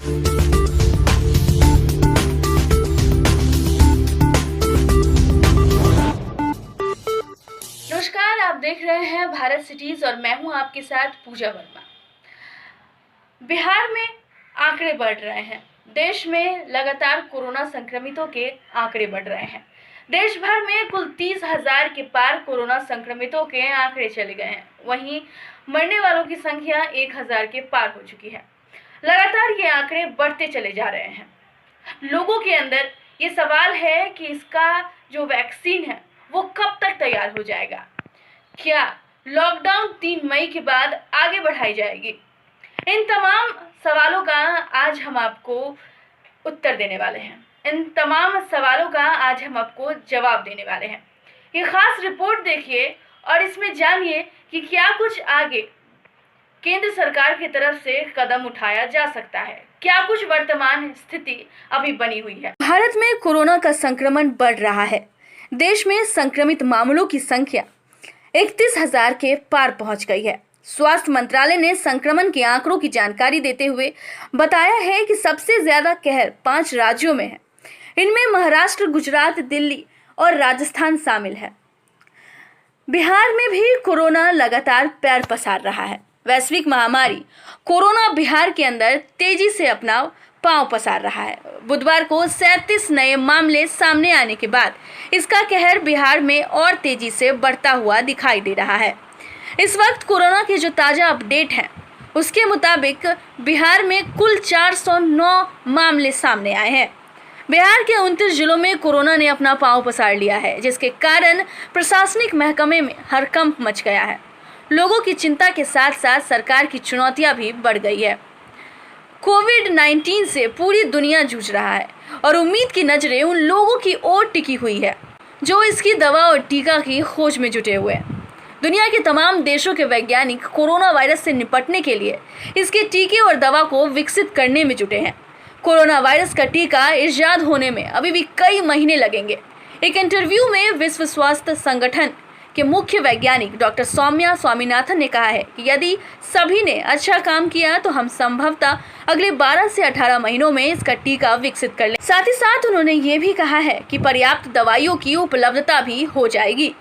नमस्कार, आप देख रहे हैं भारत सिटीज और मैं हूं आपके साथ पूजा वर्मा। बिहार में आंकड़े बढ़ रहे हैं। देश में लगातार कोरोना संक्रमितों के आंकड़े बढ़ रहे हैं। देश भर में कुल 30,000 के पार कोरोना संक्रमितों के आंकड़े चले गए हैं। वहीं मरने वालों की संख्या 1,000 के पार हो चुकी है। लगातार ये आंकड़े बढ़ते चले जा रहे हैं। लोगों के अंदर ये सवाल है कि इसका जो वैक्सीन है वो कब तक तैयार हो जाएगा। क्या लॉकडाउन 3 मई के बाद आगे बढ़ाई जाएगी? इन तमाम सवालों का आज हम आपको उत्तर देने वाले हैं। इन तमाम सवालों का आज हम आपको जवाब देने वाले हैं। ये खास रिपोर्ट देखिए और इसमें जानिए कि क्या कुछ आगे केंद्र सरकार की तरफ से कदम उठाया जा सकता है, क्या कुछ वर्तमान स्थिति अभी बनी हुई है। भारत में कोरोना का संक्रमण बढ़ रहा है। देश में संक्रमित मामलों की संख्या 31,000 के पार पहुंच गई है। स्वास्थ्य मंत्रालय ने संक्रमण के आंकड़ों की जानकारी देते हुए बताया है कि सबसे ज्यादा कहर 5 राज्यों में है। इनमें महाराष्ट्र, गुजरात, दिल्ली और राजस्थान शामिल है। बिहार में भी कोरोना लगातार पैर पसार रहा है। वैश्विक महामारी कोरोना बिहार के अंदर तेजी से अपना पांव पसार रहा है। बुधवार को 37 नए मामले सामने आने के बाद इसका कहर बिहार में और तेजी से बढ़ता हुआ दिखाई दे रहा है। इस वक्त कोरोना के जो ताज़ा अपडेट हैं उसके मुताबिक बिहार में कुल 409 मामले सामने आए हैं। बिहार के 29 जिलों में कोरोना ने अपना पांव पसार लिया है, जिसके कारण प्रशासनिक महकमे में हड़कंप मच गया है। लोगों की चिंता के साथ साथ सरकार की चुनौतियां भी बढ़ गई है। कोविड-19 से पूरी दुनिया जूझ रहा है और उम्मीद की नजरें उन लोगों की ओर टिकी हुई है जो इसकी दवा और टीका की खोज में जुटे हुए हैं। दुनिया के तमाम देशों के वैज्ञानिक कोरोना वायरस से निपटने के लिए इसके टीके और दवा को विकसित करने में जुटे हैं। कोरोना वायरस का टीका इजाद होने में अभी भी कई महीने लगेंगे। एक इंटरव्यू में विश्व स्वास्थ्य संगठन के मुख्य वैज्ञानिक डॉक्टर सौम्या स्वामीनाथन ने कहा है कि यदि सभी ने अच्छा काम किया तो हम संभवतः अगले 12 से 18 महीनों में इसका टीका विकसित कर लें। साथ ही साथ उन्होंने ये भी कहा है कि पर्याप्त दवाइयों की उपलब्धता भी हो जाएगी।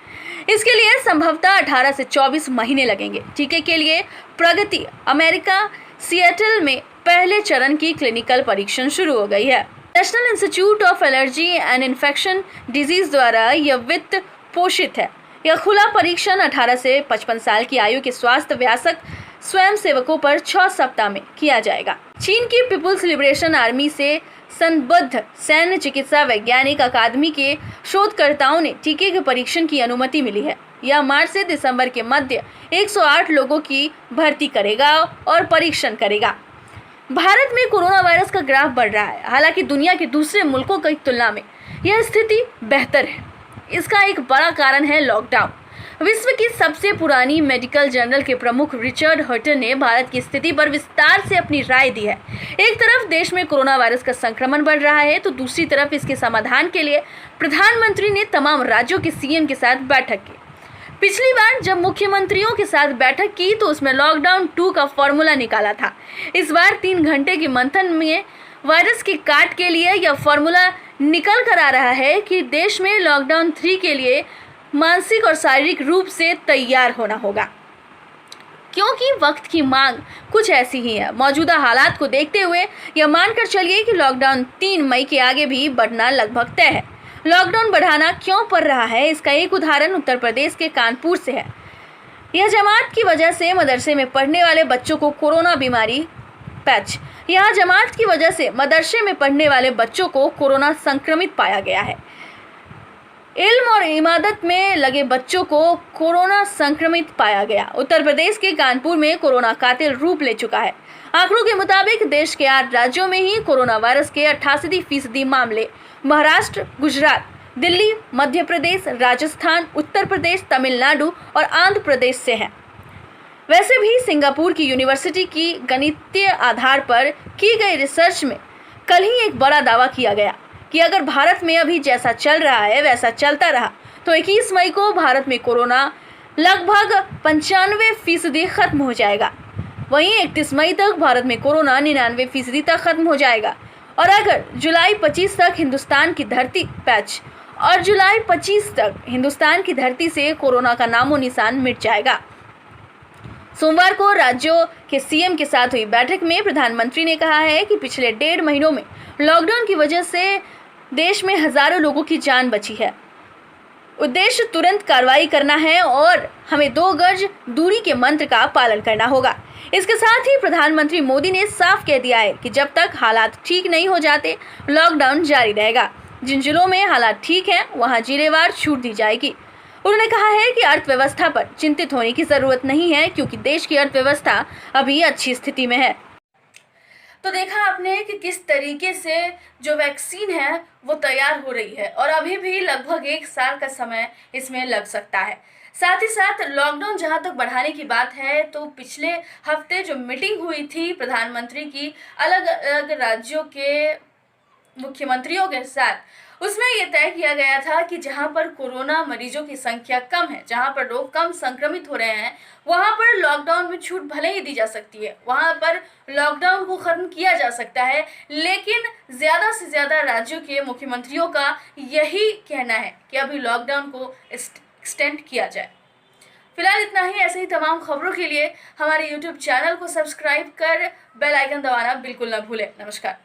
इसके लिए संभवतः 18 से 24 महीने लगेंगे। टीके के लिए प्रगति अमेरिका सिएटल में पहले चरण की क्लिनिकल परीक्षण शुरू हो गई है। National institute of allergy and infection disease द्वारा यह वित्त पोषित है। यह खुला परीक्षण 18 से 55 साल की आयु के स्वास्थ्य व्यासक स्वयंसेवकों पर 6 सप्ताह में किया जाएगा। चीन की पीपुल्स लिबरेशन आर्मी से संबद्ध सैन्य चिकित्सा वैज्ञानिक अकादमी के शोधकर्ताओं ने टीके के परीक्षण की अनुमति मिली है। यह मार्च से दिसंबर के मध्य 108 लोगों की भर्ती करेगा और परीक्षण करेगा। भारत में कोरोना वायरस का ग्राफ बढ़ रहा है। हालांकि दुनिया के दूसरे मुल्कों की तुलना में यह स्थिति बेहतर है। इसका एक बड़ा कारण है लॉकडाउन। विश्व की सबसे पुरानी मेडिकल जर्नल के प्रमुख रिचर्ड हर्टन ने भारत की स्थिति पर विस्तार से अपनी राय दी है। एक तरफ देश में कोरोना वायरस का संक्रमण बढ़ रहा है तो दूसरी तरफ इसके समाधान के लिए प्रधानमंत्री ने तमाम राज्यों के सीएम के साथ बैठक की। पिछली बार जब मुख्यमंत्रियों के साथ बैठक की तो उसमें लॉकडाउन 2 का फॉर्मूला निकाला था। इस बार 3 घंटे के मंथन में वायरस की काट के लिए यह फॉर्मूला निकल कर आ रहा है कि देश में लॉकडाउन 3 के लिए मानसिक और शारीरिक रूप से तैयार होना होगा, क्योंकि वक्त की मांग कुछ ऐसी ही है। मौजूदा हालात को देखते हुए यह मानकर चलिए कि लॉकडाउन 3 मई के आगे भी बढ़ना लगभग तय है। लॉकडाउन बढ़ाना क्यों पड़ रहा है, इसका एक उदाहरण उत्तर प्रदेश के कानपुर से है। यह जमात की वजह से मदरसे में पढ़ने वाले बच्चों को कोरोना बीमारी यहाँ जमात की वजह से मदरसे में पढ़ने वाले बच्चों को कोरोना संक्रमित पाया गया है। इल्म और इबादत में लगे बच्चों को कोरोना संक्रमित पाया गया। उत्तर प्रदेश के कानपुर में कोरोना कातिल रूप ले चुका है। आंकड़ों के मुताबिक देश के 8 राज्यों में ही कोरोना वायरस के 88% मामले महाराष्ट्र, गुजरात, दिल्ली, मध्य प्रदेश, राजस्थान, उत्तर प्रदेश, तमिलनाडु और आंध्र प्रदेश से हैं। वैसे भी सिंगापुर की यूनिवर्सिटी की गणितीय आधार पर की गई रिसर्च में कल ही एक बड़ा दावा किया गया कि अगर भारत में अभी जैसा चल रहा है वैसा चलता रहा तो 21 मई को भारत में कोरोना लगभग 95% खत्म हो जाएगा। वहीं 31 मई तक भारत में कोरोना 99% तक खत्म हो जाएगा और अगर जुलाई 25 तक हिंदुस्तान की धरती से कोरोना का नामो निशान मिट जाएगा। सोमवार को राज्यों के सीएम के साथ हुई बैठक में प्रधानमंत्री ने कहा है कि पिछले 1.5 महीनों में लॉकडाउन की वजह से देश में हजारों लोगों की जान बची है। उद्देश्य तुरंत कार्रवाई करना है और हमें 2 गज दूरी के मंत्र का पालन करना होगा। इसके साथ ही प्रधानमंत्री मोदी ने साफ कह दिया है कि जब तक हालात ठीक नहीं हो जाते लॉकडाउन जारी रहेगा। जिन जिलों में हालात ठीक हैं वहां जिलेवार छूट दी जाएगी। उन्होंने कहा है कि अर्थव्यवस्था पर चिंतित होने की जरूरत नहीं है क्योंकि देश की अर्थव्यवस्था अभी अच्छी स्थिति में है। तो देखा आपने कि किस तरीके से जो वैक्सीन है वो तैयार हो रही है और अभी भी लगभग 1 साल का समय इसमें लग सकता है। साथ ही साथ लॉकडाउन जहां तक बढ़ाने की बात है तो पिछले हफ्ते जो मीटिंग हुई थी प्रधानमंत्री की अलग अलग राज्यों के मुख्यमंत्रियों के साथ, उसमें यह तय किया गया था कि जहां पर कोरोना मरीजों की संख्या कम है, जहां पर लोग कम संक्रमित हो रहे हैं, वहां पर लॉकडाउन में छूट भले ही दी जा सकती है, वहां पर लॉकडाउन को खत्म किया जा सकता है, लेकिन ज्यादा से ज्यादा राज्यों के मुख्यमंत्रियों का यही कहना है कि अभी लॉकडाउन को एक्सटेंड किया जाए। फिलहाल इतना ही। ऐसे ही तमाम खबरों के लिए हमारे YouTube चैनल को सब्सक्राइब कर बेल आइकन दबाना बिल्कुल न भूलें। नमस्कार।